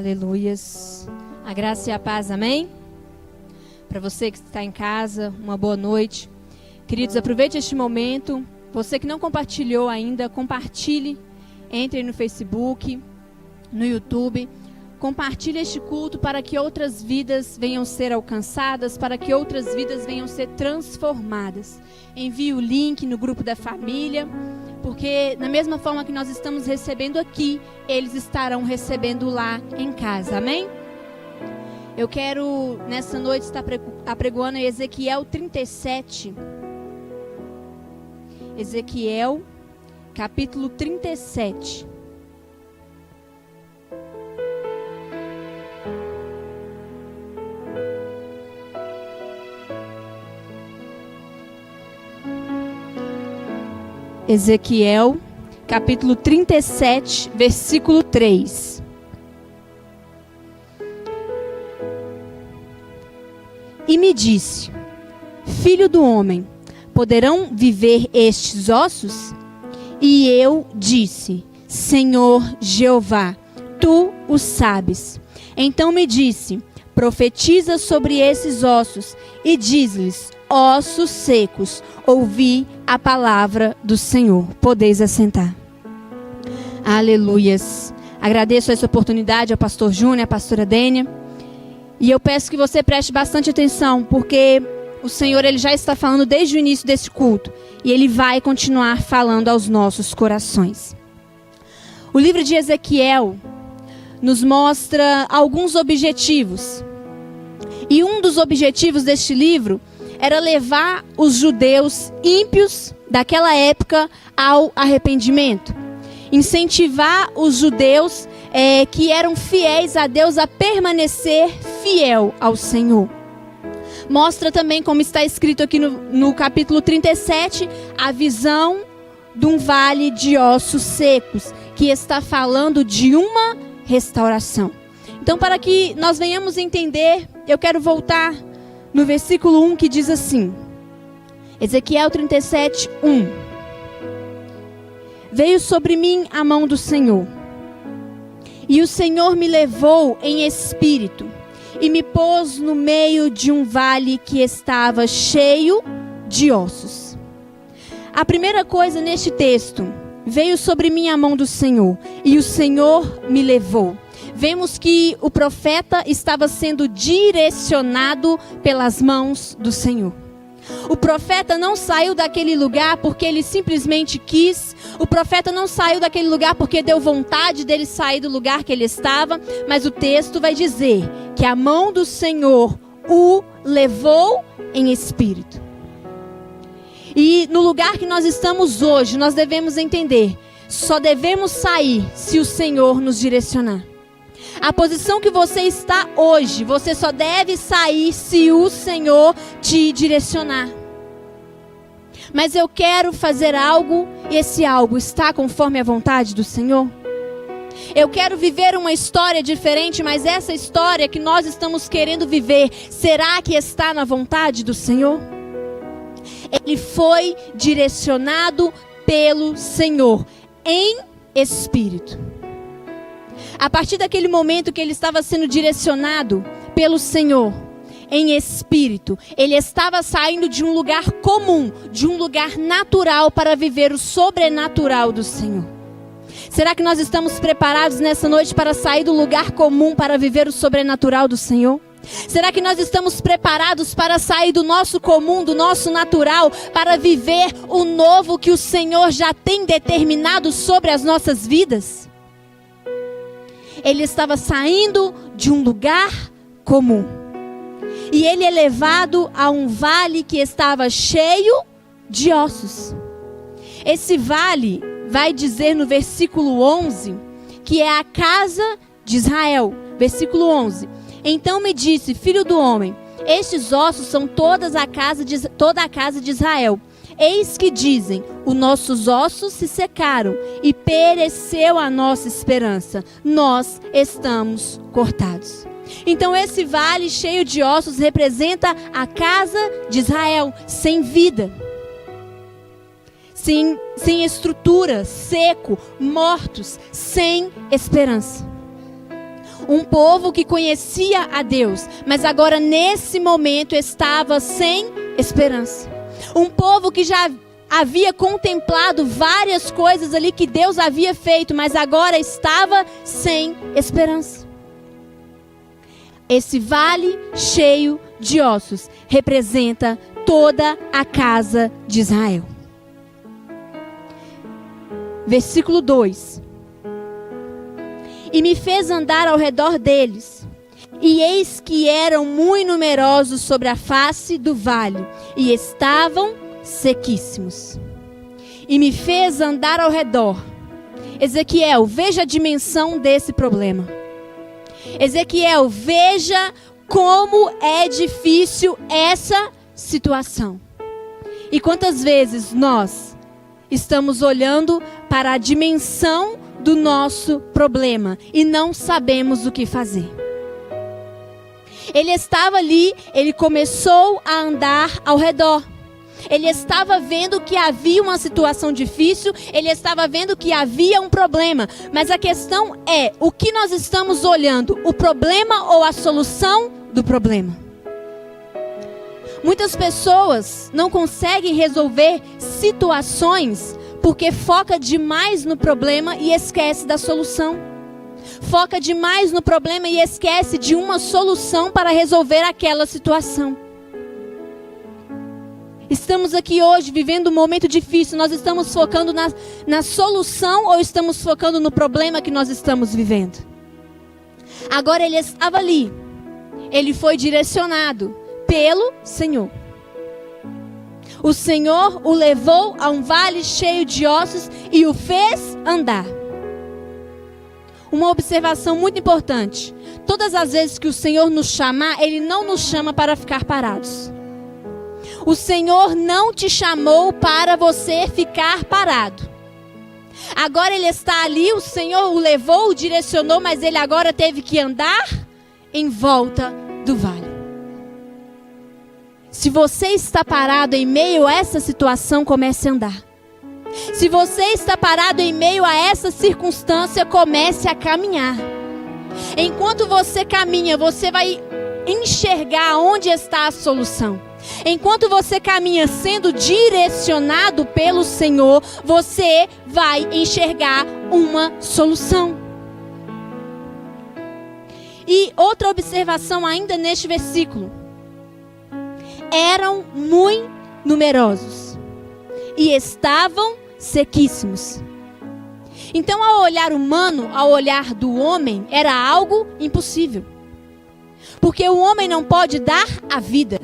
Aleluias. A graça e a paz, amém? Para você que está em casa, uma boa noite. Queridos, aproveite este momento. Você que não compartilhou ainda, compartilhe. Entre no Facebook, no YouTube. Compartilhe este culto para que outras vidas venham ser alcançadas, para que outras vidas venham ser transformadas. Envie o link no grupo da família, porque da mesma forma que nós estamos recebendo aqui, eles estarão recebendo lá em casa, amém? Eu quero, nessa noite, estar apregoando em Ezequiel 37. Ezequiel, capítulo 37. Ezequiel, capítulo 37, versículo 3. E me disse: Filho do homem, poderão viver estes ossos? E eu disse: Senhor Jeová, tu o sabes. Então me disse: Profetiza sobre esses ossos e diz-lhes: ossos secos, ouvi a palavra do Senhor. Podeis assentar. Aleluias. Agradeço essa oportunidade ao pastor Júnior, à pastora Dênia. E eu peço que você preste bastante atenção, porque o Senhor ele já está falando desde o início desse culto. E Ele vai continuar falando aos nossos corações. O livro de Ezequiel nos mostra alguns objetivos. E um dos objetivos deste livro era levar os judeus ímpios daquela época ao arrependimento. Incentivar os judeus que eram fiéis a Deus a permanecer fiel ao Senhor. Mostra também, como está escrito aqui no capítulo 37, a visão de um vale de ossos secos, que está falando de uma restauração. Então, para que nós venhamos entender, eu quero voltar no versículo 1, que diz assim, Ezequiel 37, 1. Veio sobre mim a mão do Senhor, e o Senhor me levou em espírito, e me pôs no meio de um vale que estava cheio de ossos. A primeira coisa neste texto, veio sobre mim a mão do Senhor, e o Senhor me levou. Vemos que o profeta estava sendo direcionado pelas mãos do Senhor. O profeta não saiu daquele lugar porque ele simplesmente quis. O profeta não saiu daquele lugar porque deu vontade dele sair do lugar que ele estava. Mas o texto vai dizer que a mão do Senhor o levou em espírito. E no lugar que nós estamos hoje, nós devemos entender, só devemos sair se o Senhor nos direcionar. A posição que você está hoje, você só deve sair se o Senhor te direcionar. Mas eu quero fazer algo, e esse algo está conforme a vontade do Senhor? Eu quero viver uma história diferente, mas essa história que nós estamos querendo viver, será que está na vontade do Senhor? Ele foi direcionado pelo Senhor, em espírito. A partir daquele momento que ele estava sendo direcionado pelo Senhor, em espírito, ele estava saindo de um lugar comum, de um lugar natural para viver o sobrenatural do Senhor. Será que nós estamos preparados nessa noite para sair do lugar comum para viver o sobrenatural do Senhor? Será que nós estamos preparados para sair do nosso comum, do nosso natural, para viver o novo que o Senhor já tem determinado sobre as nossas vidas? Ele estava saindo de um lugar comum. E ele é levado a um vale que estava cheio de ossos. Esse vale vai dizer no versículo 11, que é a casa de Israel. Versículo 11. Então me disse, filho do homem, estes ossos são toda a casa de Israel. Eis que dizem, os nossos ossos se secaram e pereceu a nossa esperança. Nós estamos cortados. Então esse vale cheio de ossos representa a casa de Israel, sem vida, sem estrutura, seco, mortos, sem esperança. Um povo que conhecia a Deus, mas agora nesse momento estava sem esperança. Um povo que já havia contemplado várias coisas ali que Deus havia feito, mas agora estava sem esperança. Esse vale cheio de ossos representa toda a casa de Israel. Versículo 2. E me fez andar ao redor deles, e eis que eram muito numerosos sobre a face do vale, e estavam sequíssimos. E me fez andar ao redor. Ezequiel, veja a dimensão desse problema. Ezequiel, veja como é difícil essa situação. E quantas vezes nós estamos olhando para a dimensão do nosso problema e não sabemos o que fazer. Ele estava ali, ele começou a andar ao redor. Ele estava vendo que havia uma situação difícil, ele estava vendo que havia um problema. Mas a questão é, o que nós estamos olhando? O problema ou a solução do problema? Muitas pessoas não conseguem resolver situações porque foca demais no problema e esquece da solução. Foca demais no problema e esquece de uma solução para resolver aquela situação. Estamos aqui hoje vivendo um momento difícil. Nós estamos focando na solução ou estamos focando no problema que nós estamos vivendo? Agora ele estava ali. Ele foi direcionado pelo Senhor. O Senhor o levou a um vale cheio de ossos e o fez andar. Uma observação muito importante. Todas as vezes que o Senhor nos chamar, Ele não nos chama para ficar parados. O Senhor não te chamou para você ficar parado. Agora Ele está ali, o Senhor o levou, o direcionou, mas Ele agora teve que andar em volta do vale. Se você está parado em meio a essa situação, comece a andar. Se você está parado em meio a essa circunstância, comece a caminhar. Enquanto você caminha, você vai enxergar onde está a solução. Enquanto você caminha sendo direcionado pelo Senhor, você vai enxergar uma solução. E outra observação ainda neste versículo. Eram muito numerosos e estavam sequíssimos. Então, ao olhar humano, ao olhar do homem, era algo impossível. Porque o homem não pode dar a vida.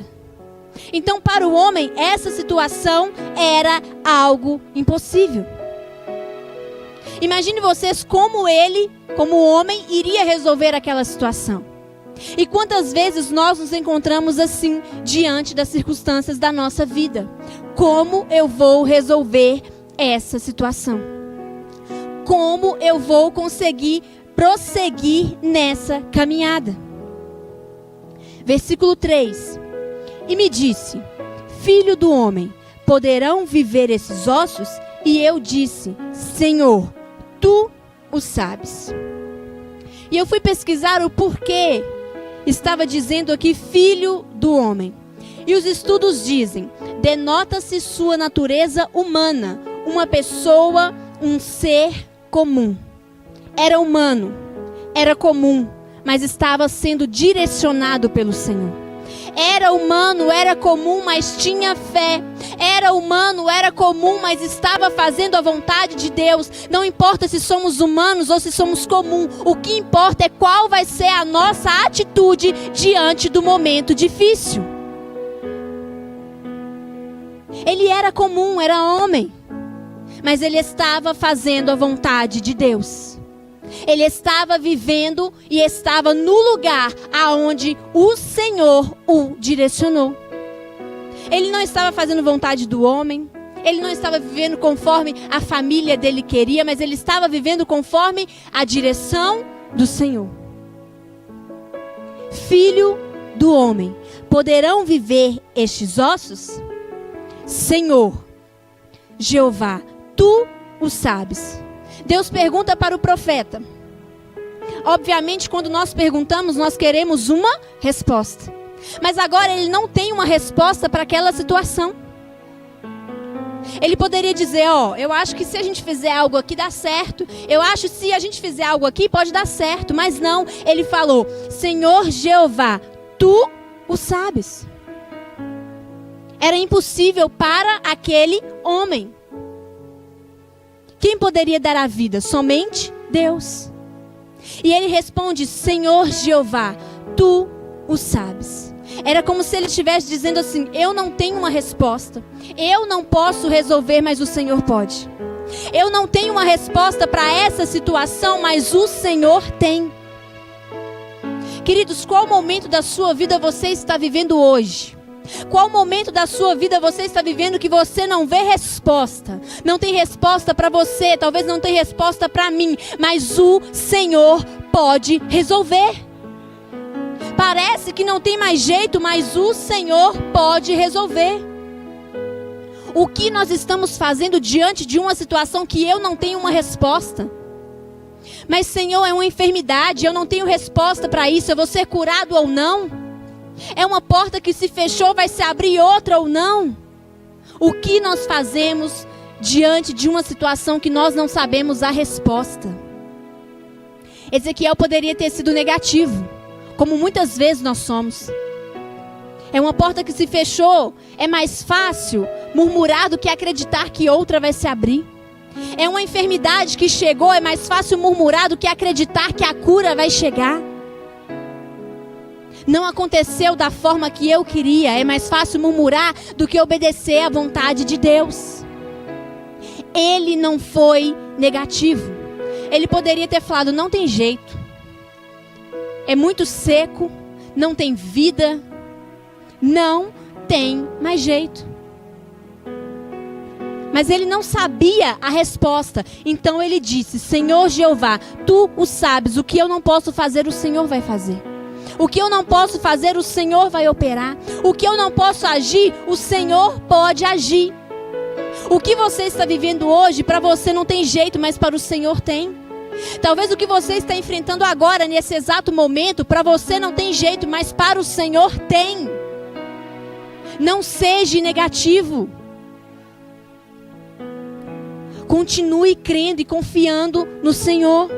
Então, para o homem, essa situação era algo impossível. Imagine vocês como ele, como homem, iria resolver aquela situação. E quantas vezes nós nos encontramos assim, diante das circunstâncias da nossa vida? Como eu vou resolver essa situação? Como eu vou conseguir prosseguir nessa caminhada? Versículo 3. E me disse, filho do homem, poderão viver esses ossos? E eu disse, Senhor, tu o sabes. E eu fui pesquisar o porquê estava dizendo aqui filho do homem. E os estudos dizem, denota-se sua natureza humana, uma pessoa, um ser comum. Era humano, era comum, mas estava sendo direcionado pelo Senhor. Era humano, era comum, mas tinha fé. Era humano, era comum, mas estava fazendo a vontade de Deus. Não importa se somos humanos ou se somos comuns. O que importa é qual vai ser a nossa atitude diante do momento difícil. Ele era comum, era homem, mas ele estava fazendo a vontade de Deus. Ele estava vivendo e estava no lugar aonde o Senhor o direcionou. Ele não estava fazendo vontade do homem. Ele não estava vivendo conforme a família dele queria, mas ele estava vivendo conforme a direção do Senhor. Filho do homem, poderão viver estes ossos? Senhor, Jeová, tu o sabes. Deus pergunta para o profeta: Obviamente, quando nós perguntamos, nós queremos uma resposta. Mas agora ele não tem uma resposta para aquela situação. Ele poderia dizer, eu acho que se a gente fizer algo aqui dá certo. Eu acho que se a gente fizer algo aqui pode dar certo. Mas não, ele falou, Senhor Jeová, tu o sabes. Era impossível para aquele homem. Quem poderia dar a vida? Somente Deus. E ele responde, Senhor Jeová, tu o sabes. Era como se ele estivesse dizendo assim, eu não tenho uma resposta. Eu não posso resolver, mas o Senhor pode. Eu não tenho uma resposta para essa situação, mas o Senhor tem. Queridos, qual momento da sua vida você está vivendo hoje? Qual momento da sua vida você está vivendo que você não vê resposta? Não tem resposta para você, talvez não tenha resposta para mim, mas o Senhor pode resolver. Parece que não tem mais jeito, mas o Senhor pode resolver. O que nós estamos fazendo diante de uma situação que eu não tenho uma resposta? Mas Senhor, é uma enfermidade, eu não tenho resposta para isso, eu vou ser curado ou não? É uma porta que se fechou, vai se abrir outra ou não? O que nós fazemos diante de uma situação que nós não sabemos a resposta? Ezequiel poderia ter sido negativo, como muitas vezes nós somos. É uma porta que se fechou, é mais fácil murmurar do que acreditar que outra vai se abrir. É uma enfermidade que chegou, é mais fácil murmurar do que acreditar que a cura vai chegar. Não aconteceu da forma que eu queria, é mais fácil murmurar do que obedecer à vontade de Deus. Ele não foi negativo. Ele poderia ter falado, não tem jeito. É muito seco, não tem vida, não tem mais jeito. Mas ele não sabia a resposta. Então ele disse, Senhor Jeová, tu o sabes, o que eu não posso fazer, o Senhor vai fazer. O que eu não posso fazer, o Senhor vai operar. O que eu não posso agir, o Senhor pode agir. O que você está vivendo hoje, para você não tem jeito, mas para o Senhor tem. Talvez o que você está enfrentando agora, nesse exato momento, para você não tem jeito, mas para o Senhor tem. Não seja negativo. Continue crendo e confiando no Senhor.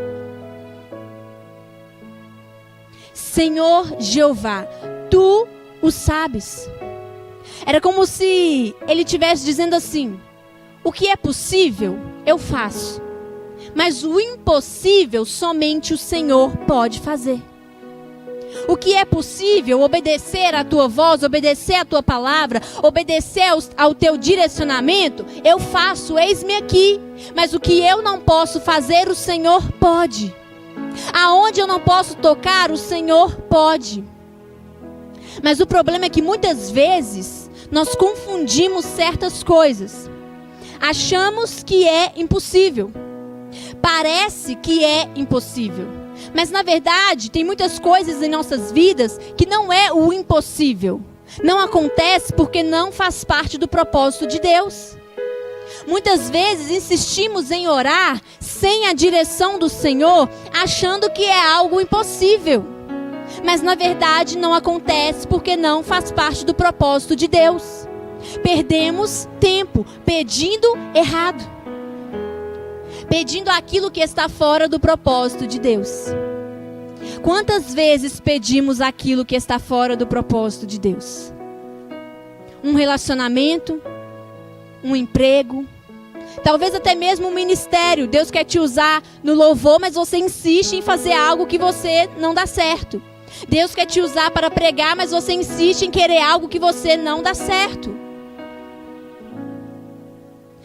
Senhor Jeová, tu o sabes. Era como se ele estivesse dizendo assim, o que é possível, eu faço. Mas o impossível, somente o Senhor pode fazer. O que é possível, obedecer à tua voz, obedecer à tua palavra, obedecer ao teu direcionamento, eu faço, eis-me aqui. Mas o que eu não posso fazer, o Senhor pode. Aonde eu não posso tocar, o Senhor pode. Mas o problema é que muitas vezes nós confundimos certas coisas. Achamos que é impossível. Parece que é impossível. Mas na verdade, tem muitas coisas em nossas vidas que não é o impossível. Não acontece porque não faz parte do propósito de Deus. Muitas vezes insistimos em orar sem a direção do Senhor, achando que é algo impossível. Mas na verdade não acontece porque não faz parte do propósito de Deus. Perdemos tempo pedindo errado. Pedindo aquilo que está fora do propósito de Deus. Quantas vezes pedimos aquilo que está fora do propósito de Deus? Um relacionamento, um emprego, talvez até mesmo um ministério. Deus quer te usar no louvor, mas você insiste em fazer algo que você não dá certo. Deus quer te usar para pregar, mas você insiste em querer algo que você não dá certo.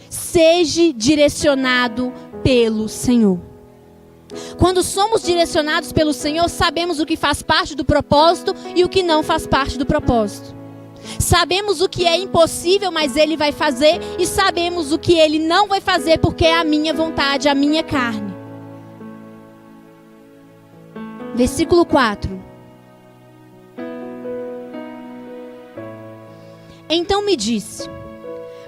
Seja direcionado pelo Senhor. Quando somos direcionados pelo Senhor, sabemos o que faz parte do propósito e o que não faz parte do propósito. Sabemos o que é impossível, mas Ele vai fazer, e sabemos o que Ele não vai fazer, porque é a minha vontade, a minha carne. Versículo 4. Então me disse,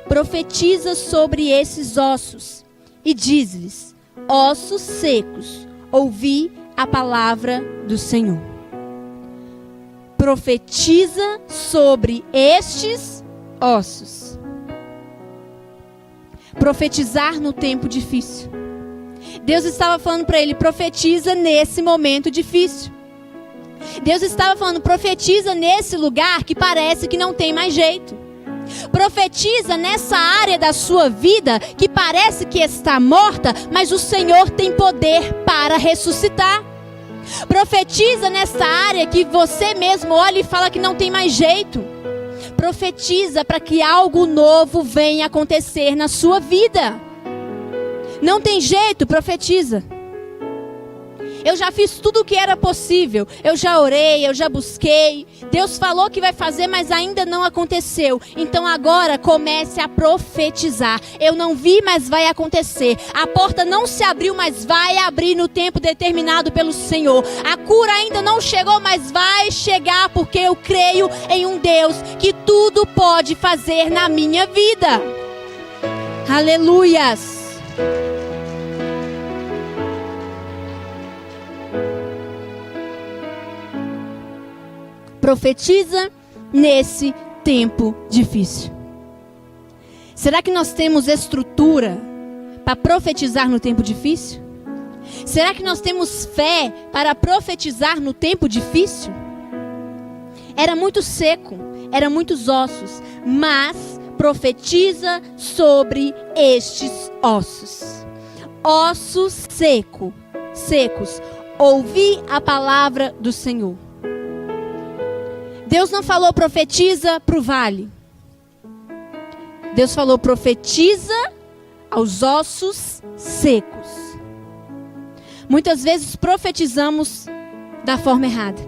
profetiza sobre esses ossos, e diz-lhes, ossos secos, ouvi a palavra do Senhor. Profetiza sobre estes ossos. Profetizar no tempo difícil. Deus estava falando para ele, profetiza nesse momento difícil. Deus estava falando, profetiza nesse lugar que parece que não tem mais jeito. Profetiza nessa área da sua vida que parece que está morta, mas o Senhor tem poder para ressuscitar. Profetiza nessa área que você mesmo olha e fala que não tem mais jeito. Profetiza para que algo novo venha acontecer na sua vida. Não tem jeito, profetiza. Eu já fiz tudo o que era possível. Eu já orei, eu já busquei. Deus falou que vai fazer, mas ainda não aconteceu. Então agora comece a profetizar. Eu não vi, mas vai acontecer. A porta não se abriu, mas vai abrir no tempo determinado pelo Senhor. A cura ainda não chegou, mas vai chegar, porque eu creio em um Deus que tudo pode fazer na minha vida. Aleluias. Profetiza nesse tempo difícil. Será que nós temos estrutura para profetizar no tempo difícil? Será que nós temos fé para profetizar no tempo difícil? Era muito seco, eram muitos ossos, mas profetiza sobre estes ossos. Ossos secos. Ouvi a palavra do Senhor. Deus não falou profetiza para o vale. Deus falou profetiza aos ossos secos. Muitas vezes profetizamos da forma errada.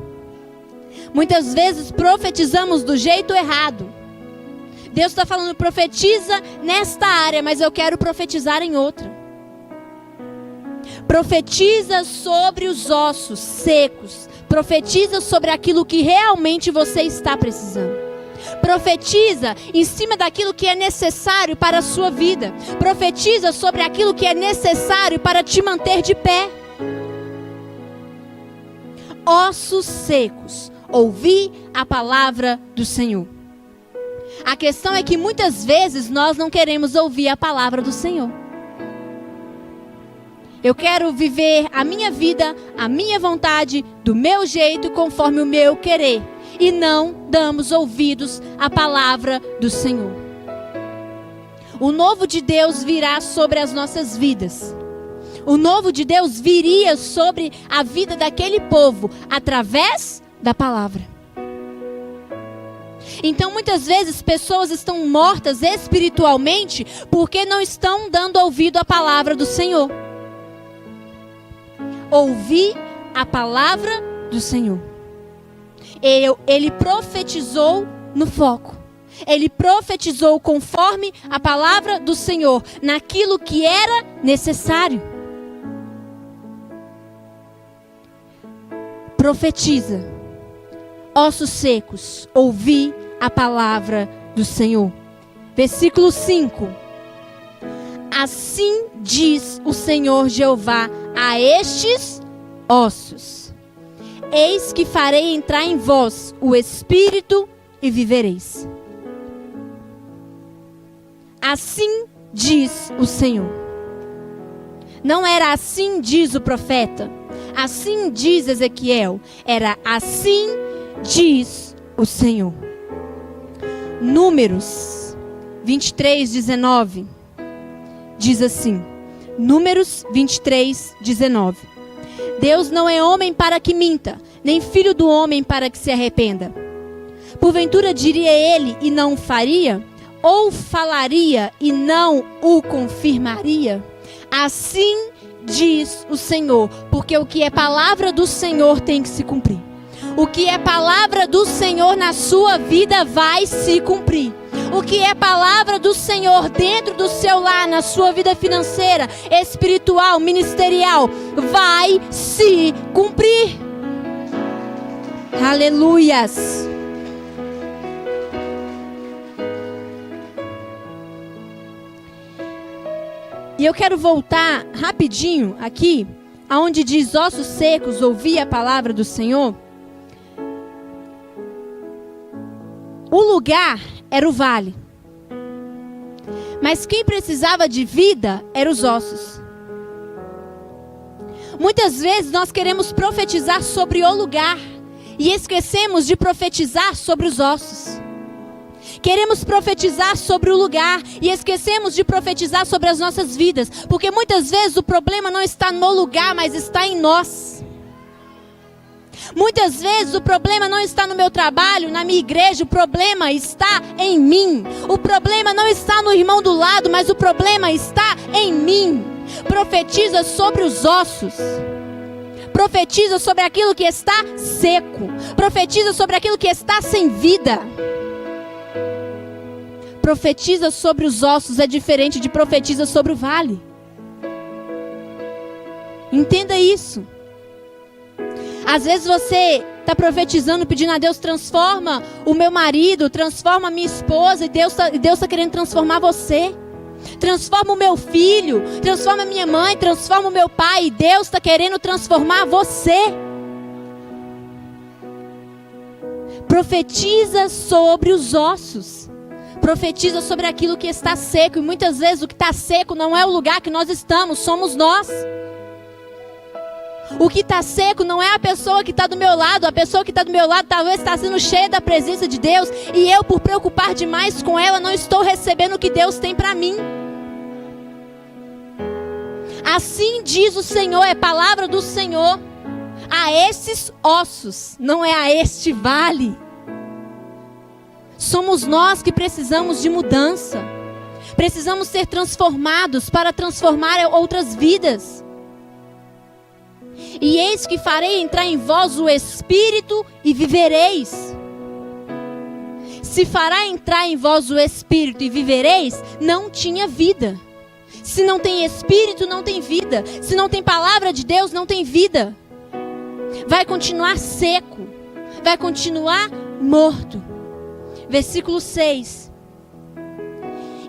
Muitas vezes profetizamos do jeito errado. Deus está falando profetiza nesta área, mas eu quero profetizar em outra. Profetiza sobre os ossos secos. Profetiza sobre aquilo que realmente você está precisando. Profetiza em cima daquilo que é necessário para a sua vida. Profetiza sobre aquilo que é necessário para te manter de pé. Ossos secos, ouvi a palavra do Senhor. A questão é que muitas vezes nós não queremos ouvir a palavra do Senhor. Eu quero viver a minha vida, a minha vontade, do meu jeito, conforme o meu querer. E não damos ouvidos à palavra do Senhor. O novo de Deus virá sobre as nossas vidas. O novo de Deus viria sobre a vida daquele povo, através da palavra. Então muitas vezes pessoas estão mortas espiritualmente porque não estão dando ouvido à palavra do Senhor. Ouvi a palavra do Senhor. Ele profetizou no foco. Ele profetizou conforme a palavra do Senhor, naquilo que era necessário. Profetiza. Ossos secos, ouvi a palavra do Senhor. Versículo 5. Assim diz o Senhor Jeová a estes ossos: eis que farei entrar em vós o Espírito e vivereis. Assim diz o Senhor. Não era assim diz o profeta, assim diz Ezequiel, era assim diz o Senhor. Números 23:19 diz assim. Números 23:19. Deus não é homem para que minta, nem filho do homem para que se arrependa. Porventura diria ele e não faria? Ou falaria e não o confirmaria? Assim diz o Senhor, porque o que é palavra do Senhor tem que se cumprir. O que é palavra do Senhor na sua vida vai se cumprir. O que é palavra do Senhor dentro do seu lar, na sua vida financeira, espiritual, ministerial, vai se cumprir. Aleluias. E eu quero voltar rapidinho aqui aonde diz ossos secos, ouvi a palavra do Senhor, o lugar era o vale. Mas quem precisava de vida eram os ossos. Muitas vezes nós queremos profetizar sobre o lugar e esquecemos de profetizar sobre os ossos. Queremos profetizar sobre o lugar e esquecemos de profetizar sobre as nossas vidas. Porque muitas vezes o problema não está no lugar, mas está em nós. Muitas vezes o problema não está no meu trabalho, na minha igreja, o problema está em mim. O problema não está no irmão do lado, mas o problema está em mim. Profetiza sobre os ossos. Profetiza sobre aquilo que está seco. Profetiza sobre aquilo que está sem vida. Profetiza sobre os ossos é diferente de profetiza sobre o vale. Entenda isso. Às vezes você está profetizando, pedindo a Deus, transforma o meu marido, transforma a minha esposa, e Deus tá querendo transformar você. Transforma o meu filho, transforma a minha mãe, transforma o meu pai, e Deus está querendo transformar você. Profetiza sobre os ossos. Profetiza sobre aquilo que está seco. E muitas vezes o que está seco não é o lugar que nós estamos, somos nós. O que está seco não é a pessoa que está do meu lado. A pessoa que está do meu lado talvez está sendo cheia da presença de Deus. E eu, por preocupar demais com ela, não estou recebendo o que Deus tem para mim. Assim diz o Senhor, é palavra do Senhor. A esses ossos, não é a este vale. Somos nós que precisamos de mudança. Precisamos ser transformados para transformar outras vidas. E eis que farei entrar em vós o Espírito e vivereis. Se fará entrar em vós o Espírito e vivereis, não tinha vida. Se não tem Espírito, não tem vida. Se não tem palavra de Deus, não tem vida. Vai continuar seco. Vai continuar morto. Versículo 6.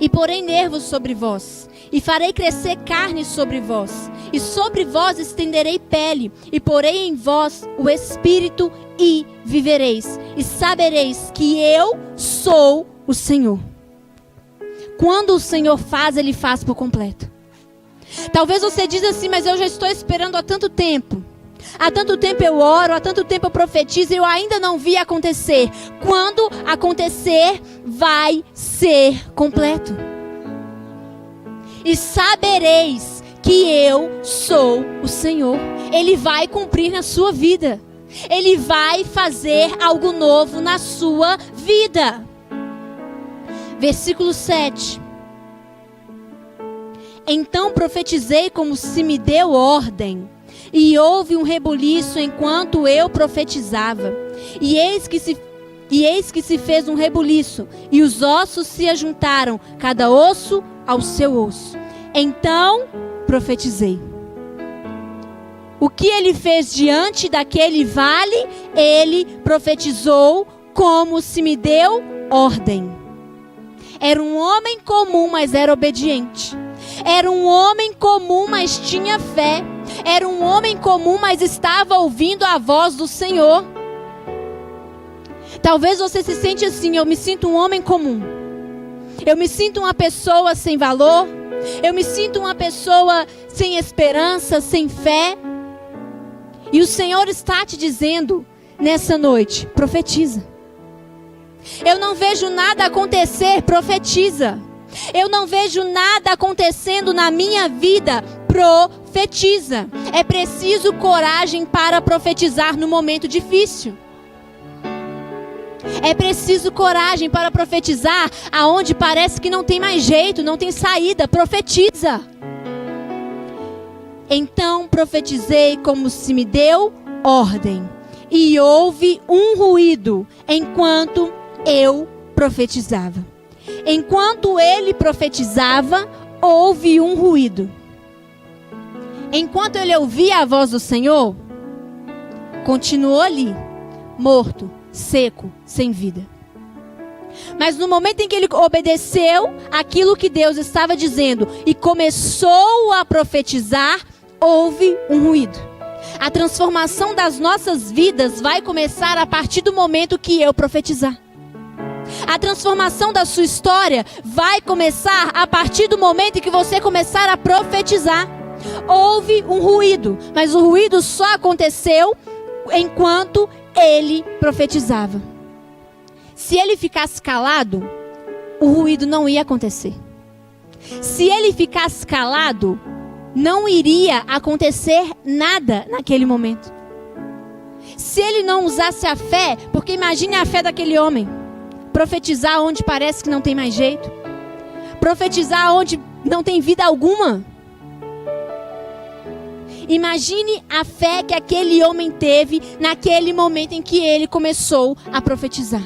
E porei nervos sobre vós, e farei crescer carne sobre vós, e sobre vós estenderei pele, e porei em vós o Espírito, e vivereis, e sabereis que eu sou o Senhor. Quando o Senhor faz, Ele faz por completo. Talvez você diz assim, mas eu já estou esperando há tanto tempo. Há tanto tempo eu oro, há tanto tempo eu profetizo e eu ainda não vi acontecer. Quando acontecer, vai ser completo. E sabereis que eu sou o Senhor. Ele vai cumprir na sua vida. Ele vai fazer algo novo na sua vida. Versículo 7. Então profetizei como se me deu ordem. E houve um rebuliço enquanto eu profetizava. E eis que se fez um rebuliço, e os ossos se ajuntaram, cada osso ao seu osso. Então profetizei. O que ele fez diante daquele vale, ele profetizou como se me deu ordem. Era um homem comum, mas era obediente. Era um homem comum, mas tinha fé. Era um homem comum, mas estava ouvindo a voz do Senhor. Talvez você se sente assim, eu me sinto um homem comum. Eu me sinto uma pessoa sem valor. Eu me sinto uma pessoa sem esperança, sem fé. E o Senhor está te dizendo nessa noite, profetiza. Eu não vejo nada acontecer, profetiza. Eu não vejo nada acontecendo na minha vida, profetiza. É preciso coragem para profetizar no momento difícil. É preciso coragem para profetizar aonde parece que não tem mais jeito, não tem saída. Profetiza. Então profetizei como se me deu ordem. E houve um ruído enquanto eu profetizava. Enquanto ele profetizava, houve um ruído. Enquanto ele ouvia a voz do Senhor, continuou ali, morto, seco, sem vida. Mas no momento em que ele obedeceu aquilo que Deus estava dizendo e começou a profetizar, houve um ruído. A transformação das nossas vidas vai começar a partir do momento que eu profetizar. A transformação da sua história vai começar a partir do momento em que você começar a profetizar. Houve um ruído, mas o ruído só aconteceu enquanto ele profetizava. Se ele ficasse calado, o ruído não ia acontecer. Se ele ficasse calado, não iria acontecer nada naquele momento. Se ele não usasse a fé, porque imagine a fé daquele homem. Profetizar onde parece que não tem mais jeito. Profetizar onde não tem vida alguma. Imagine a fé que aquele homem teve naquele momento em que ele começou a profetizar.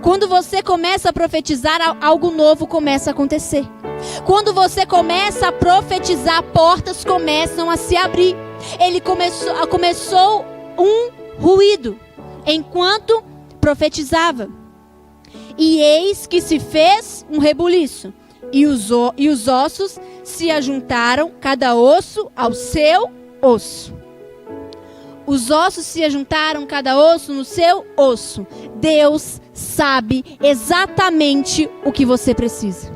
Quando você começa a profetizar, algo novo começa a acontecer. Quando você começa a profetizar, portas começam a se abrir. Ele começou um ruído enquanto profetizava. E eis que se fez um rebuliço. E os ossos se ajuntaram, cada osso ao seu osso. Os ossos se ajuntaram, cada osso no seu osso. Deus sabe exatamente o que você precisa.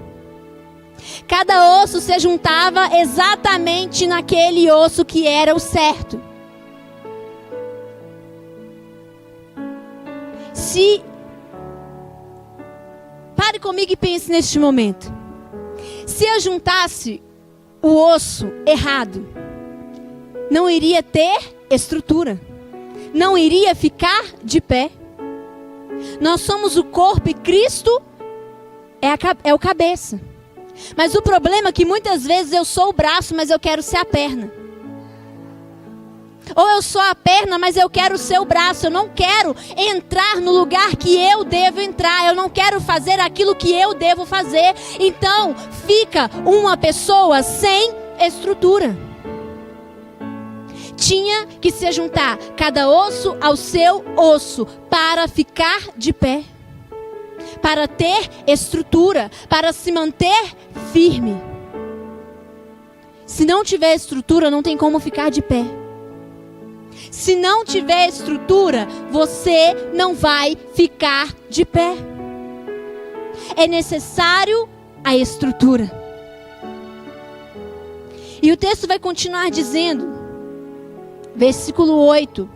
Cada osso se juntava exatamente naquele osso que era o certo. Pare comigo e pense neste momento. Se ajuntasse o osso errado, não iria ter estrutura, não iria ficar de pé. Nós somos o corpo e Cristo é o cabeça. Mas o problema é que muitas vezes eu sou o braço, mas eu quero ser a perna. Ou eu sou a perna, mas eu quero ser o braço. Eu não quero entrar no lugar que eu devo entrar. Eu não quero fazer aquilo que eu devo fazer. Então, fica uma pessoa sem estrutura. Tinha que se juntar cada osso ao seu osso para ficar de pé. Para ter estrutura, para se manter firme. Se não tiver estrutura, não tem como ficar de pé. Se não tiver estrutura, você não vai ficar de pé. É necessário a estrutura. E o texto vai continuar dizendo, versículo 8.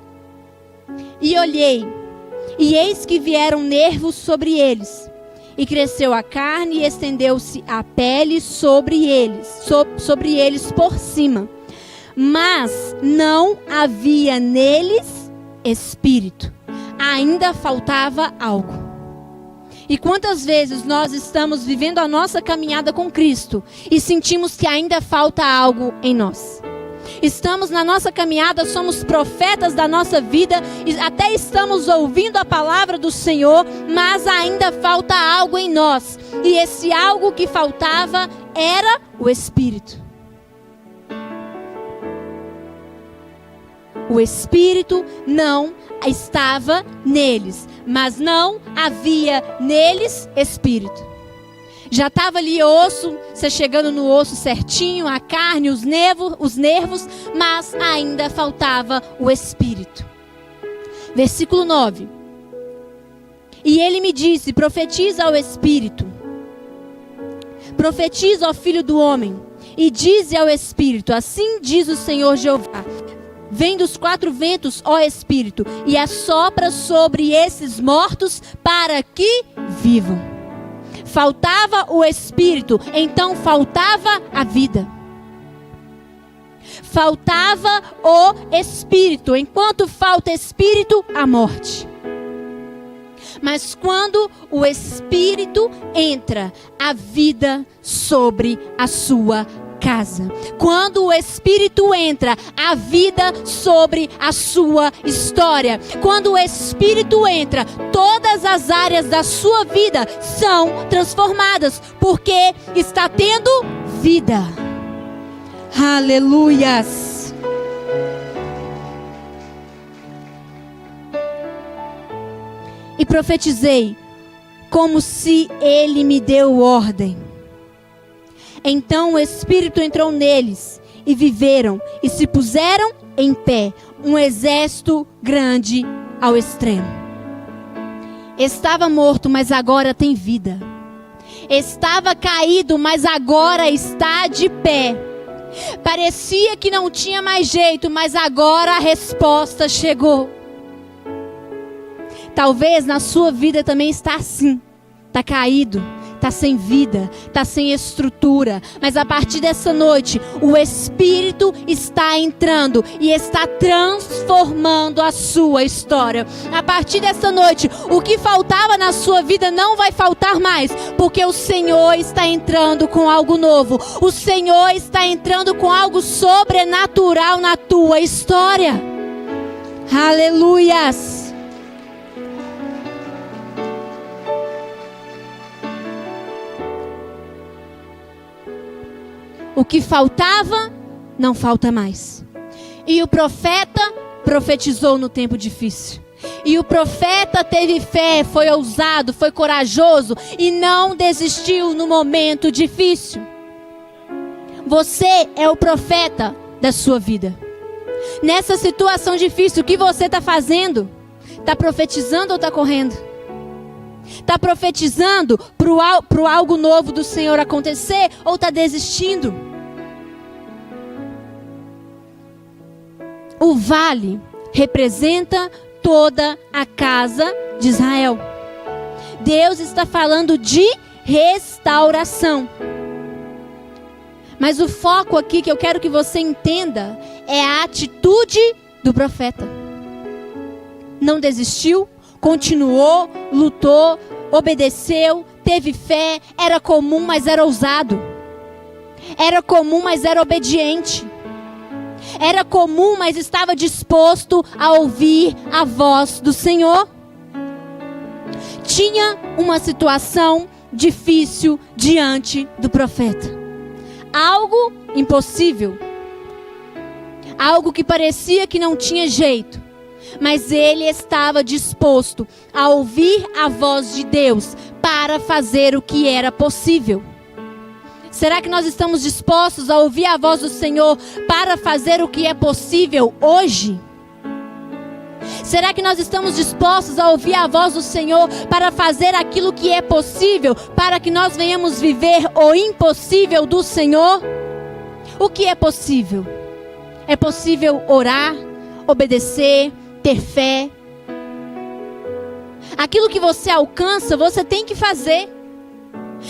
E olhei, e eis que vieram nervos sobre eles, e cresceu a carne e estendeu-se a pele sobre eles por cima. Mas não havia neles espírito. Ainda faltava algo. E quantas vezes nós estamos vivendo a nossa caminhada com Cristo e sentimos que ainda falta algo em nós? Estamos na nossa caminhada, somos profetas da nossa vida, e até estamos ouvindo a palavra do Senhor, mas ainda falta algo em nós. E esse algo que faltava era o Espírito. O Espírito não estava neles, mas não havia neles Espírito. Já estava ali osso, você chegando no osso certinho, a carne, os nervos, mas ainda faltava o Espírito. Versículo 9. E ele me disse, profetiza ao Espírito, profetiza ao Filho do Homem, e dize ao Espírito, assim diz o Senhor Jeová, vem dos quatro ventos, ó Espírito, e assopra sobre esses mortos para que vivam. Faltava o Espírito, então faltava a vida. Faltava o Espírito. Enquanto falta Espírito, a morte. Mas quando o Espírito entra, a vida sobre a sua casa. Quando o Espírito entra, a vida sobre a sua história. Quando o Espírito entra, todas as áreas da sua vida são transformadas, porque está tendo vida. Aleluias. E profetizei como se ele me deu ordem. Então o Espírito entrou neles, e viveram e se puseram em pé, um exército grande ao extremo. Estava morto, mas agora tem vida. Estava caído, mas agora está de pé. Parecia que não tinha mais jeito, mas agora a resposta chegou. Talvez na sua vida também está assim. Está caído, está sem vida, está sem estrutura. Mas a partir dessa noite, o Espírito está entrando e está transformando a sua história. A partir dessa noite, o que faltava na sua vida não vai faltar mais, porque o Senhor está entrando com algo novo. O Senhor está entrando com algo sobrenatural na tua história. Aleluias! O que faltava, não falta mais. E o profeta profetizou no tempo difícil. E o profeta teve fé, foi ousado, foi corajoso e não desistiu no momento difícil. Você é o profeta da sua vida. Nessa situação difícil, o que você está fazendo? Está profetizando ou está correndo? Está profetizando para o algo novo do Senhor acontecer ou está desistindo? O vale representa toda a casa de Israel. Deus está falando de restauração. Mas o foco aqui que eu quero que você entenda é a atitude do profeta. Não desistiu, continuou, lutou, obedeceu, teve fé, era comum, mas era ousado. Era comum, mas era obediente. Era comum, mas estava disposto a ouvir a voz do Senhor. Tinha uma situação difícil diante do profeta. Algo impossível. Algo que parecia que não tinha jeito. Mas ele estava disposto a ouvir a voz de Deus para fazer o que era possível. Será que nós estamos dispostos a ouvir a voz do Senhor para fazer o que é possível hoje? Será que nós estamos dispostos a ouvir a voz do Senhor para fazer aquilo que é possível, para que nós venhamos viver o impossível do Senhor? O que é possível? É possível orar, obedecer, ter fé. Aquilo que você alcança, você tem que fazer.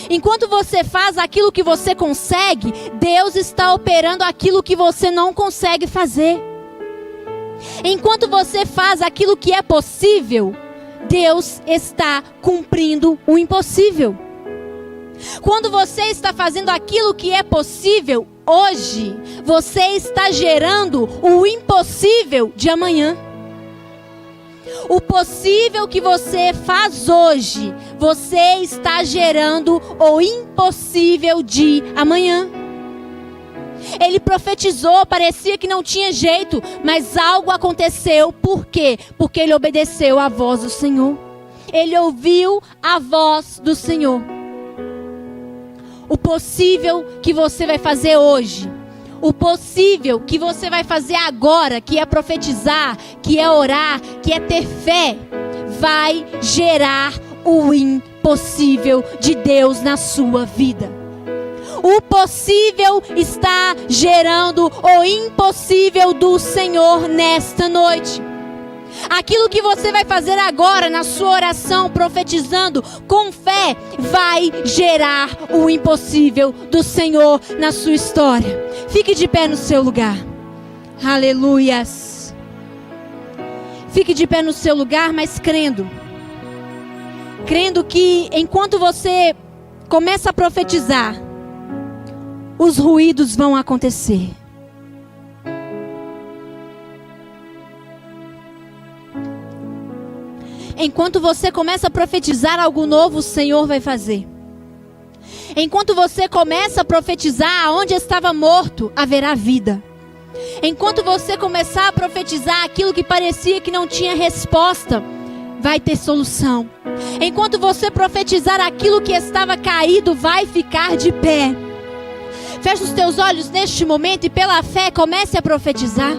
Enquanto você faz aquilo que você consegue, Deus está operando aquilo que você não consegue fazer. Enquanto você faz aquilo que é possível, Deus está cumprindo o impossível. Quando você está fazendo aquilo que é possível hoje, você está gerando o impossível de amanhã. O possível que você faz hoje, você está gerando o impossível de amanhã. Ele profetizou, parecia que não tinha jeito, mas algo aconteceu. Por quê? Porque ele obedeceu à voz do Senhor. Ele ouviu a voz do Senhor. O possível que você vai fazer hoje, o possível que você vai fazer agora, que é profetizar, que é orar, que é ter fé, vai gerar o impossível de Deus na sua vida. O possível está gerando o impossível do Senhor nesta noite. Aquilo que você vai fazer agora na sua oração, profetizando com fé, vai gerar o impossível do Senhor na sua história. Fique de pé no seu lugar. Aleluias. Fique de pé no seu lugar, mas crendo. Crendo que enquanto você começa a profetizar, os ruídos vão acontecer. Enquanto você começa a profetizar algo novo, o Senhor vai fazer. Enquanto você começa a profetizar, aonde estava morto, haverá vida. Enquanto você começar a profetizar aquilo que parecia que não tinha resposta, vai ter solução. Enquanto você profetizar aquilo que estava caído, vai ficar de pé. Feche os teus olhos neste momento e pela fé comece a profetizar.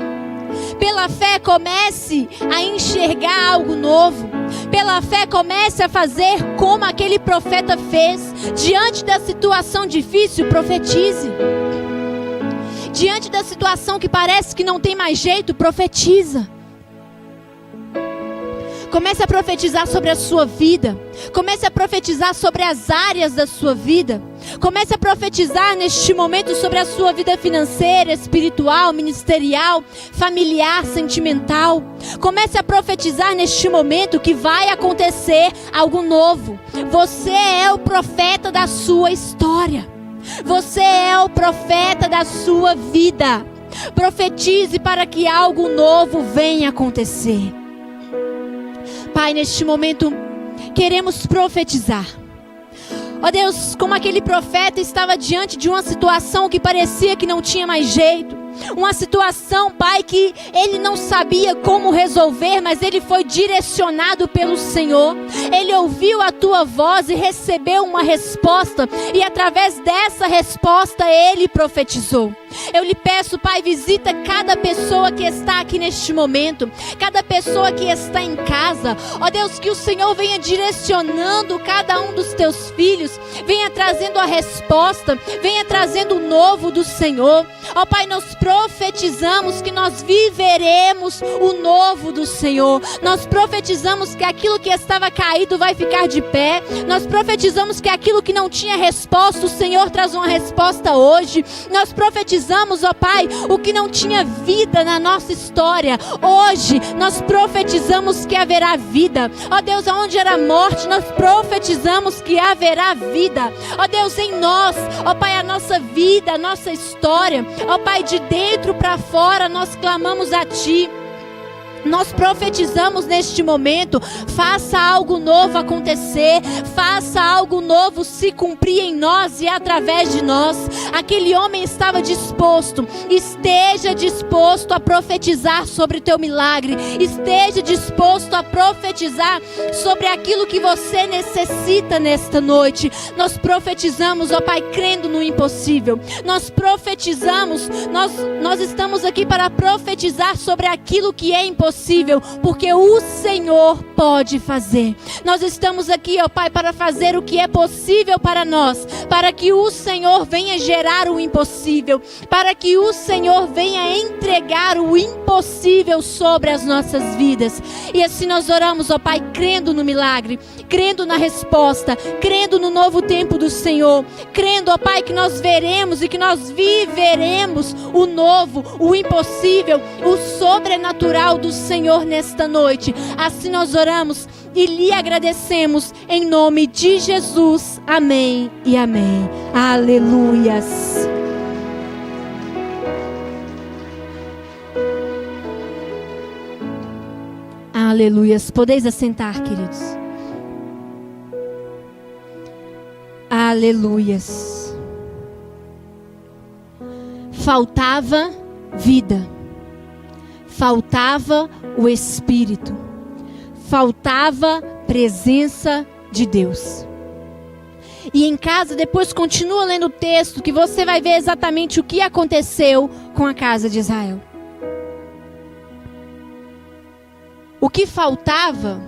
Pela fé comece a enxergar algo novo. Pela fé comece a fazer como aquele profeta fez. Diante da situação difícil, profetize. Diante da situação que parece que não tem mais jeito, profetiza. Comece a profetizar sobre a sua vida. Comece a profetizar sobre as áreas da sua vida. Comece a profetizar neste momento sobre a sua vida financeira, espiritual, ministerial, familiar, sentimental. Comece a profetizar neste momento que vai acontecer algo novo. Você é o profeta da sua história. Você é o profeta da sua vida. Profetize para que algo novo venha acontecer. Pai, neste momento, queremos profetizar. Ó Deus, como aquele profeta estava diante de uma situação que parecia que não tinha mais jeito. Uma situação, Pai, que ele não sabia como resolver, mas ele foi direcionado pelo Senhor. Ele ouviu a tua voz e recebeu uma resposta. E através dessa resposta, ele profetizou. Eu lhe peço, Pai, visita cada pessoa que está aqui neste momento. Cada pessoa que está em casa. Ó Deus, que o Senhor venha direcionando cada um dos teus filhos. Venha trazendo a resposta. Venha trazendo o novo do Senhor. Ó Pai, nós profetizamos que nós viveremos o novo do Senhor. Nós profetizamos que aquilo que estava caído vai ficar de pé. Nós profetizamos que aquilo que não tinha resposta, o Senhor traz uma resposta hoje. Nós profetizamos, ó Pai, o que não tinha vida na nossa história. Hoje nós profetizamos que haverá vida. Ó Deus, aonde era morte, nós profetizamos que haverá vida. Ó Deus, em nós, ó Pai, a nossa vida, a nossa história. Ó Pai, de dentro para fora, nós clamamos a Ti. Nós profetizamos neste momento, faça algo novo acontecer, faça algo novo se cumprir em nós e através de nós. Aquele homem estava disposto, esteja disposto a profetizar sobre o teu milagre, esteja disposto a profetizar sobre aquilo que você necessita nesta noite. Nós profetizamos, ó Pai, crendo no impossível. Nós profetizamos, nós estamos aqui para profetizar sobre aquilo que é impossível, porque o Senhor pode fazer. Nós estamos aqui, ó Pai, para fazer o que é possível para nós, para que o Senhor venha gerar o impossível, para que o Senhor venha entregar o impossível sobre as nossas vidas. E assim nós oramos, ó Pai, crendo no milagre, crendo na resposta, crendo no novo tempo do Senhor, crendo, ó Pai, que nós veremos e que nós viveremos o novo, o impossível, o sobrenatural do Senhor nesta noite. Assim nós oramos e lhe agradecemos em nome de Jesus. Amém e amém. Aleluias. Aleluias. Podeis assentar, queridos. Aleluias. Faltava vida. Faltava o Espírito. Faltava presença de Deus. E em casa, depois continua lendo o texto, que você vai ver exatamente o que aconteceu com a casa de Israel. O que faltava,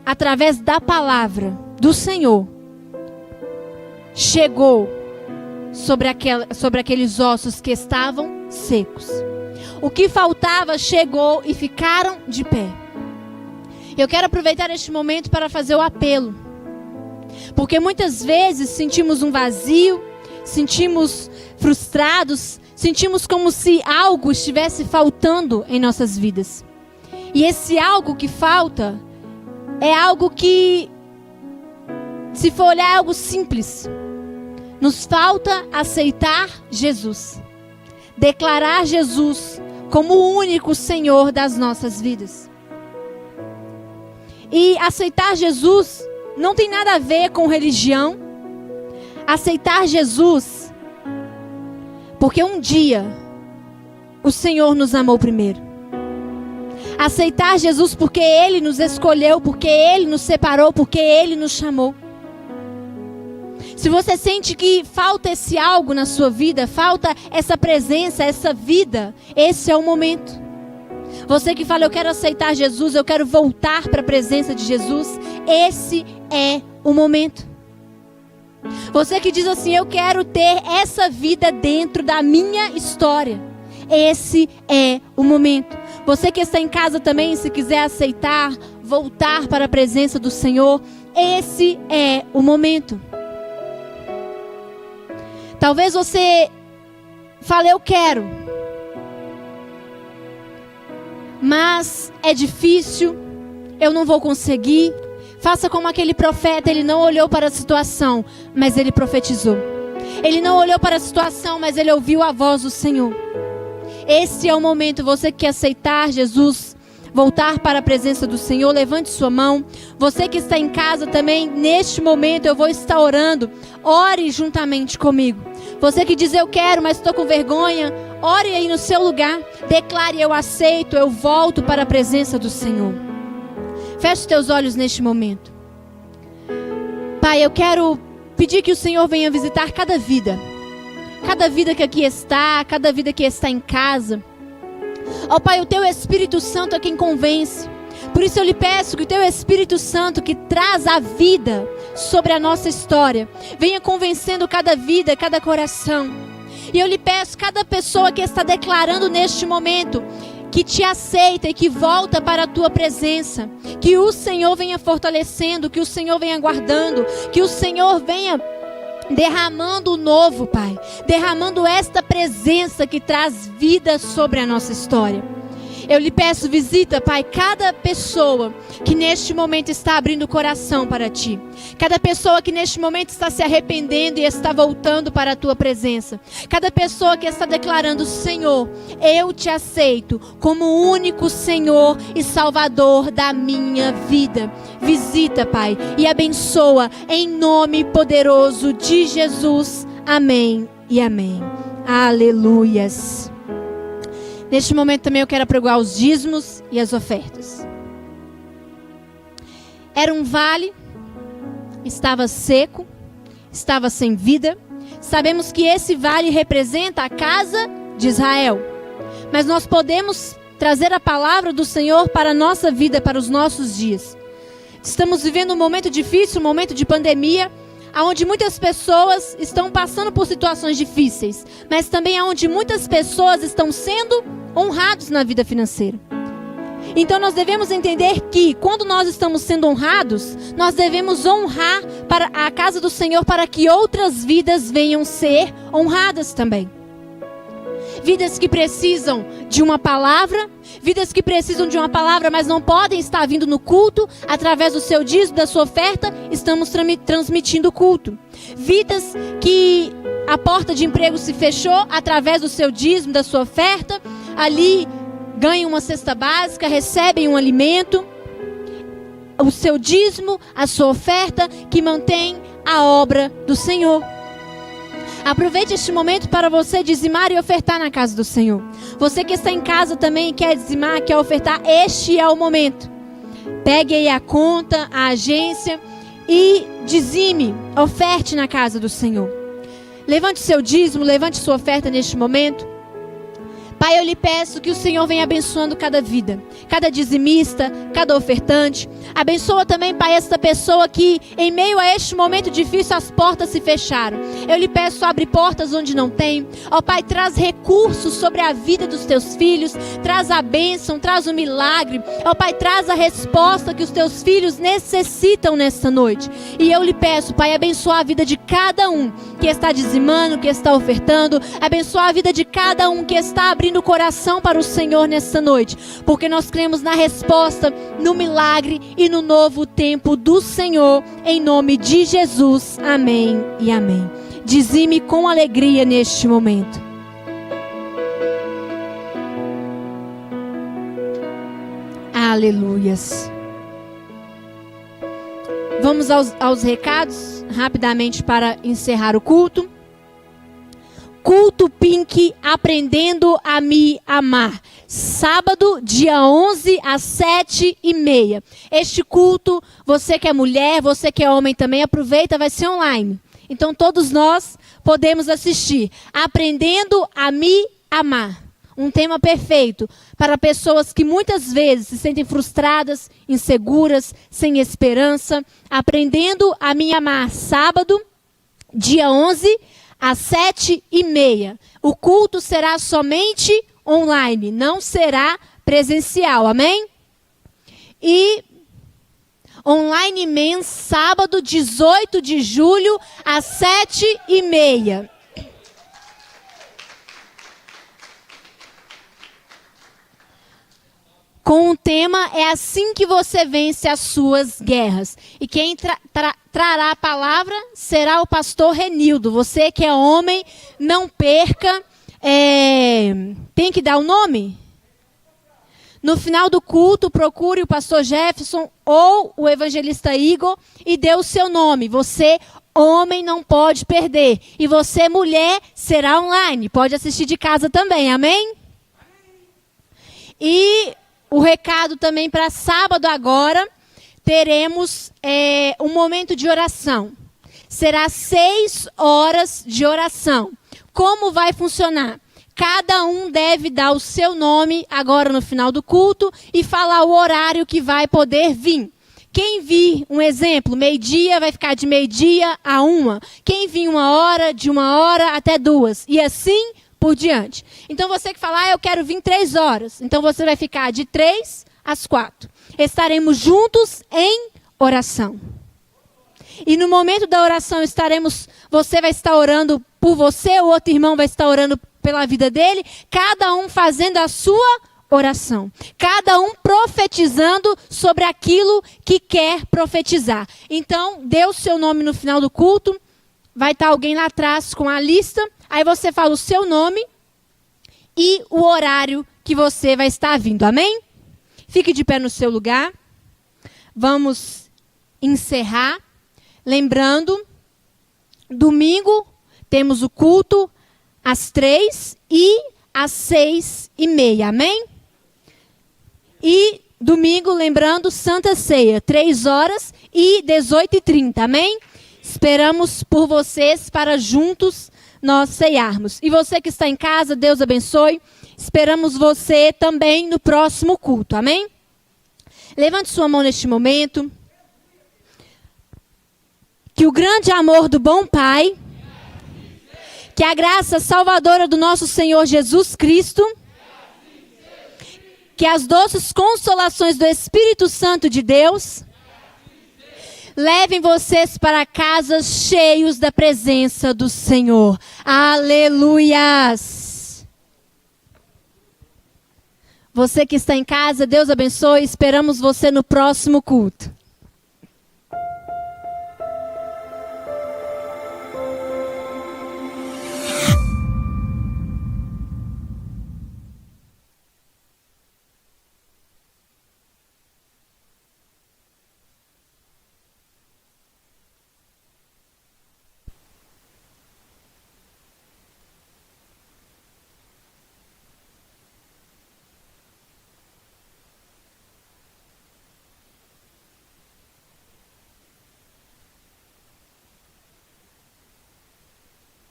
através da palavra do Senhor, chegou sobre aqueles ossos que estavam secos. O que faltava chegou e ficaram de pé. Eu quero aproveitar este momento para fazer o apelo. Porque muitas vezes sentimos um vazio, sentimos frustrados, sentimos como se algo estivesse faltando em nossas vidas. E esse algo que falta é algo que, se for olhar, é algo simples. Nos falta aceitar Jesus. Declarar Jesus como o único Senhor das nossas vidas. E aceitar Jesus não tem nada a ver com religião. Aceitar Jesus, porque um dia o Senhor nos amou primeiro. Aceitar Jesus porque Ele nos escolheu, porque Ele nos separou, porque Ele nos chamou. Se você sente que falta esse algo na sua vida, falta essa presença, essa vida, esse é o momento. Você que fala, eu quero aceitar Jesus, eu quero voltar para a presença de Jesus, esse é o momento. Você que diz assim, eu quero ter essa vida dentro da minha história, esse é o momento. Você que está em casa também, se quiser aceitar, voltar para a presença do Senhor, esse é o momento. Talvez você fale, eu quero, mas é difícil, eu não vou conseguir. Faça como aquele profeta, ele não olhou para a situação, mas ele profetizou. Ele não olhou para a situação, mas ele ouviu a voz do Senhor. Esse é o momento, você que quer aceitar Jesus, voltar para a presença do Senhor, levante sua mão. Você que está em casa também, neste momento eu vou estar orando, ore juntamente comigo. Você que diz eu quero, mas estou com vergonha, ore aí no seu lugar, declare eu aceito, eu volto para a presença do Senhor. Feche os teus olhos neste momento. Pai, eu quero pedir que o Senhor venha visitar cada vida que aqui está, cada vida que está em casa. Ó Pai, o Teu Espírito Santo é quem convence. Por isso eu lhe peço que o Teu Espírito Santo, que traz a vida sobre a nossa história, venha convencendo cada vida, cada coração. E eu lhe peço, cada pessoa que está declarando neste momento, que te aceita e que volta para a Tua presença, que o Senhor venha fortalecendo, que o Senhor venha guardando, que o Senhor venha derramando o novo, Pai, derramando esta presença que traz vida sobre a nossa história. Eu lhe peço, visita, Pai, cada pessoa que neste momento está abrindo o coração para Ti. Cada pessoa que neste momento está se arrependendo e está voltando para a Tua presença. Cada pessoa que está declarando, Senhor, eu Te aceito como o único Senhor e Salvador da minha vida. Visita, Pai, e abençoa em nome poderoso de Jesus. Amém e amém. Aleluias. Neste momento também eu quero apregoar os dízimos e as ofertas. Era um vale, estava seco, estava sem vida. Sabemos que esse vale representa a casa de Israel. Mas nós podemos trazer a palavra do Senhor para a nossa vida, para os nossos dias. Estamos vivendo um momento difícil, um momento de pandemia, onde muitas pessoas estão passando por situações difíceis, mas também onde muitas pessoas estão sendo honrados na vida financeira. Então nós devemos entender que quando nós estamos sendo honrados, nós devemos honrar para a casa do Senhor para que outras vidas venham ser honradas também. Vidas que precisam de uma palavra, vidas que precisam de uma palavra, mas não podem estar vindo no culto, através do seu dízimo, da sua oferta, estamos transmitindo o culto. Vidas que a porta de emprego se fechou, através do seu dízimo, da sua oferta, ali ganham uma cesta básica, recebem um alimento, o seu dízimo, a sua oferta, que mantém a obra do Senhor. Aproveite este momento para você dizimar e ofertar na casa do Senhor. Você que está em casa também quer dizimar, quer ofertar, este é o momento. Pegue aí a conta, a agência e dizime, oferte na casa do Senhor. Levante o seu dízimo, levante sua oferta neste momento. Pai, eu lhe peço que o Senhor venha abençoando cada vida, cada dizimista, cada ofertante. Abençoa também, Pai, esta pessoa que em meio a este momento difícil as portas se fecharam. Eu lhe peço, abre portas onde não tem. Ó Pai, traz recursos sobre a vida dos teus filhos, traz a bênção, traz o milagre. Ó Pai, traz a resposta que os teus filhos necessitam nesta noite. E eu lhe peço, Pai, abençoa a vida de cada um que está dizimando, que está ofertando. Abençoa a vida de cada um que está abrindo o coração para o Senhor nesta noite, porque nós cremos na resposta, no milagre e no novo tempo do Senhor, em nome de Jesus, amém e amém. Dizime com alegria neste momento. Aleluias. Vamos aos recados rapidamente para encerrar o culto. Culto Pink Aprendendo a Me Amar. Sábado, dia 11, às 7h30. Este culto, você que é mulher, você que é homem também, aproveita, vai ser online. Então todos nós podemos assistir. Aprendendo a me amar. Um tema perfeito para pessoas que muitas vezes se sentem frustradas, inseguras, sem esperança. Aprendendo a me amar. Sábado, dia 11, às 7h30. O culto será somente online, não será presencial, amém? E online Men's, sábado, 18 de julho, às 7h30. Com o tema É Assim Que Você Vence as Suas Guerras. E quem trará a palavra será o pastor Renildo. Você que é homem, não perca. Tem que dar o nome? No final do culto, procure o pastor Jefferson ou o evangelista Igor e dê o seu nome. Você, homem, não pode perder. E você, mulher, será online. Pode assistir de casa também, amém? E o recado também para sábado agora, teremos um momento de oração. Será 6 horas de oração. Como vai funcionar? Cada um deve dar o seu nome agora no final do culto e falar o horário que vai poder vir. Quem vir, um exemplo, meio-dia vai ficar de meio-dia a 1. Quem vir 1 hora, de 1 hora até 2. E assim por diante. Então você que fala, eu quero vir 3 horas. Então você vai ficar de 3 às 4. Estaremos juntos em oração. E no momento da oração você vai estar orando por você, o outro irmão vai estar orando pela vida dele, cada um fazendo a sua oração. Cada um profetizando sobre aquilo que quer profetizar. Então, dê o seu nome no final do culto, vai estar alguém lá atrás com a lista, aí você fala o seu nome e o horário que você vai estar vindo, amém? Fique de pé no seu lugar, vamos encerrar, lembrando, domingo temos o culto às 3 e às 6h30, amém? E domingo, lembrando, Santa Ceia, 3 horas e 18h30, amém? Esperamos por vocês para juntos nós ceiarmos. E você que está em casa, Deus abençoe. Esperamos você também no próximo culto, amém? Levante sua mão neste momento. Que o grande amor do bom Pai, que a graça salvadora do nosso Senhor Jesus Cristo, que as doces consolações do Espírito Santo de Deus, levem vocês para casa cheios da presença do Senhor. Aleluias! Você que está em casa, Deus abençoe. Esperamos você no próximo culto.